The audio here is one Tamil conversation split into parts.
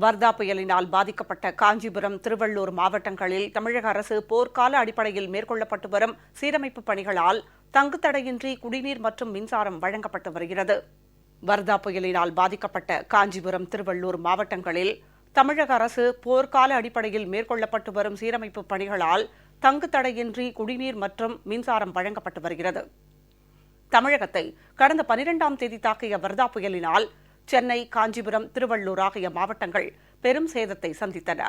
வர்தா புயலினால் பாதிக்கப்பட்ட காஞ்சிபுரம், திருவள்ளூர் மாவட்டங்களில் தமிழக அரசு போர்க்கால அடிப்படையில் மேற்கொள்ளப்பட்டு வரும் சீரமைப்பு பணிகளால் தங்குத்தடையின்றி குடிநீர் மற்றும் மின்சாரம் வழங்கப்பட்டு வருகிறது. வர்தா புயலினால் பாதிக்கப்பட்ட காஞ்சிபுரம், திருவள்ளூர் மாவட்டங்களில் தமிழக அரசு போர்க்கால அடிப்படையில் மேற்கொள்ளப்பட்டு வரும் சீரமைப்பு பணிகளால் தங்குத்தடையின்றி குடிநீர் மற்றும் மின்சாரம் வழங்கப்பட்டு வருகிறது. தமிழகத்தை கடந்த 12ஆம் தேதி தாக்கிய வர்தா புயலினால் சென்னை, காஞ்சிபுரம், திருவள்ளூர் ஆகிய மாவட்டங்கள் பெரும் சேதத்தை சந்தித்தன.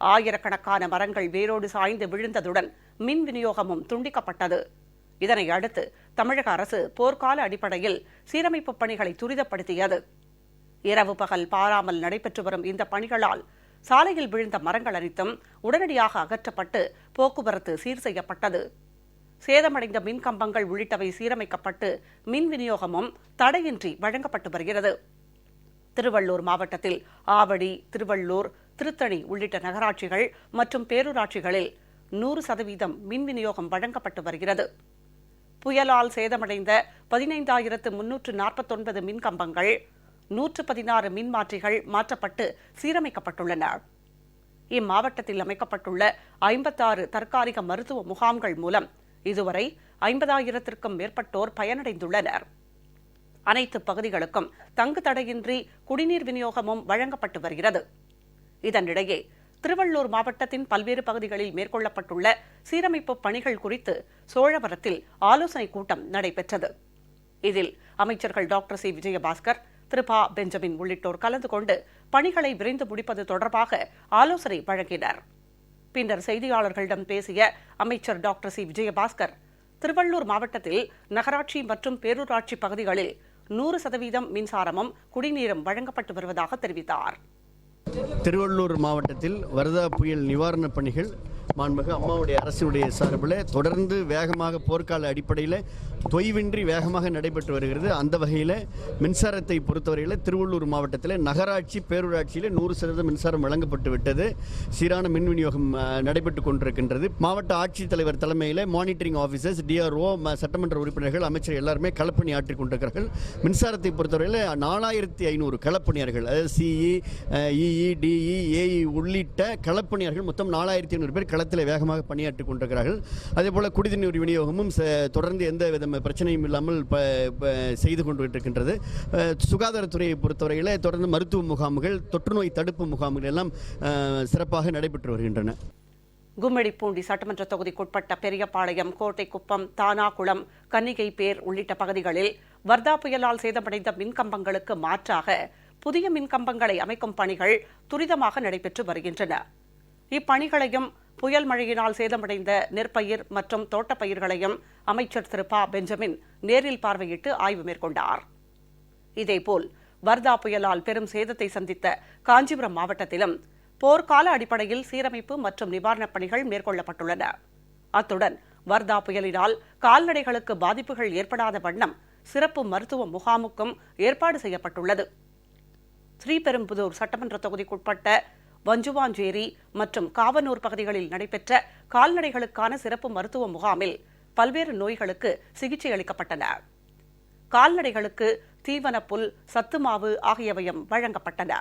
ஆயிரக்கணக்கான மரங்கள் வேரோடு சாய்ந்து விழுந்ததுடன் மின் விநியோகமும் துண்டிக்கப்பட்டது. இதனை அடுத்து தமிழக அரசு போர்க்கால அடிப்படையில் சீரமைப்பு பணிகளை துரிதப்படுத்தியது. இரவு பகல் பாராமல் நடைபெற்று வரும் இந்த பணிகளால் சாலையில் விழுந்த மரங்கள் அனைத்தும் உடனடியாக அகற்றப்பட்டு போக்குவரத்து சீர் செய்யப்பட்டது. சேதமடைந்த மின் கம்பங்கள் உள்ளிட்டவை சீரமைக்கப்பட்டு மின் விநியோகமும் தடையின்றி வழங்கப்பட்டு வருகிறது. திருவள்ளூர் மாவட்டத்தில் ஆவடி, திருவள்ளூர், திருத்தணி உள்ளிட்ட நகராட்சிகள் மற்றும் பேரூராட்சிகளில் 100% மின் விநியோகம் வழங்கப்பட்டு வருகிறது. புயலால் சேதமடைந்த 15,349 மின் கம்பங்கள், 116 மின்மாற்றிகள் மாற்றப்பட்டு சீரமைக்கப்பட்டுள்ளன. இம்மாவட்டத்தில் அமைக்கப்பட்டுள்ள 56 தற்காலிக மருத்துவ முகாம்கள் மூலம் இதுவரை 50,000க்கும் மேற்பட்டோர் பயனடைந்துள்ளனர். அனைத்து பகுதிகளுக்கும் தங்கு தடையின்றி குடிநீர் விநியோகமும் வழங்கப்பட்டு வருகிறது. இதனிடையே திருவள்ளூர் மாவட்டத்தின் பல்வேறு பகுதிகளில் மேற்கொள்ளப்பட்டுள்ள சீரமைப்பு பணிகள் குறித்து சோழவரத்தில் ஆலோசனைக் கூட்டம் நடைபெற்றது. இதில் அமைச்சர்கள் டாக்டர் சி. விஜயபாஸ்கர், திரு ப. பெஞ்சமின் உள்ளிட்டோர் கலந்து கொண்டு பணிகளை விரைந்து முடிப்பது தொடர்பாக ஆலோசனை வழங்கினர். பின்னர் செய்தியாளர்களிடம் பேசிய அமைச்சர் டாக்டர் சி. விஜயபாஸ்கர், திருவள்ளூர் மாவட்டத்தில் நகராட்சி மற்றும் பேரூராட்சி பகுதிகளில் 100% மின்சாரமும் குடிநீரும் வழங்கப்பட்டு வருவதாக தெரிவித்தார். திருவள்ளூர் மாவட்டத்தில் வர்தா புயல் நிவாரணப் பணிகள் மாண்புமிகு அம்மாவுடைய அரசுடைய சார்பில் தொடர்ந்து வேகமாக போர்க்கால அடிப்படையில் தொய்வின்றி வேகமாக நடைபெற்று வருகிறது. அந்த வகையில் மின்சாரத்தை பொறுத்தவரையில் திருவள்ளூர் மாவட்டத்தில் நகராட்சி, பேரூராட்சியில் 100% மின்சாரம் வழங்கப்பட்டு விட்டது. சீரான மின் விநியோகம் நடைபெற்று கொண்டிருக்கின்றது. மாவட்ட ஆட்சித்தலைவர் தலைமையில் மானிட்டரிங் ஆஃபீஸர்ஸ், டிஆர்ஓ, சட்டமன்ற உறுப்பினர்கள், அமைச்சர் எல்லாருமே களப்பணி ஆற்றிக் கொண்டிருக்கிறார்கள். மின்சாரத்தை பொறுத்தவரையில் 4,500 களப்பணியாளர்கள், அதாவது சிஇ, இஇ, டிஇ, ஏஇ உள்ளிட்ட களப்பணியாளர்கள் மொத்தம் 4,500 பேர் களத்தில் வேகமாக பணியாற்றிக் கொண்டிருக்கிறார்கள். அதேபோல் குடிநீர் விநியோகமும் தொடர்ந்து எந்த வித பிரச்சனையும் இல்லாமல் செய்து கொண்டிருக்கின்றது. சுகாதாரத்துறையை பொறுத்தவரையில் தொடர்ந்து மருத்துவ முகாம்கள், தொற்றுநோய் தடுப்பு முகாம்கள் எல்லாம் சிறப்பாக நடைபெற்று வருகின்றன. கும்மிடிப்பூண்டி சட்டமன்ற தொகுதிக்குட்பட்ட பெரியபாளையம், கோட்டைக்குப்பம், தானாகுளம், கன்னிகைப்பேர் உள்ளிட்ட பகுதிகளில் வர்தா புயலால் சேதமடைந்த மின்கம்பங்களுக்கு மாற்றாக புதிய மின்கம்பங்களை அமைக்கும் பணிகள் துரிதமாக நடைபெற்று வருகின்றன. இப்பணிகளையும் புயல் மழையினால் சேதமடைந்த நெற்பயிர் மற்றும் தோட்டப்பயிர்களையும் அமைச்சர் திரு ப. பெஞ்சமின் நேரில் பார்வையிட்டு ஆய்வு மேற்கொண்டார். இதேபோல் வர்தா புயலால் பெரும் சேதத்தை சந்தித்த காஞ்சிபுரம் மாவட்டத்திலும் போர்க்கால அடிப்படையில் சீரமைப்பு மற்றும் நிவாரணப் பணிகள் மேற்கொள்ளப்பட்டுள்ளன. அத்துடன் வர்தா புயலினால் கால்நடைகளுக்கு பாதிப்புகள் ஏற்படாத வண்ணம் சிறப்பு மருத்துவ முகாமுக்கும் ஏற்பாடு செய்யப்பட்டுள்ளது. ஸ்ரீபெரும்புதூர் சட்டமன்ற தொகுதிக்குட்பட்ட வஞ்சுவாஞ்சேரி மற்றும் காவனூர் பகுதிகளில் நடைபெற்ற கால்நடைகளுக்கான சிறப்பு மருத்துவ முகாமில் பல்வேறு நோய்களுக்கு சிகிச்சை அளிக்கப்பட்டன. கால்நடைகளுக்கு தீவனப்புல், சத்துமாவு ஆகியவையும் வழங்கப்பட்டன.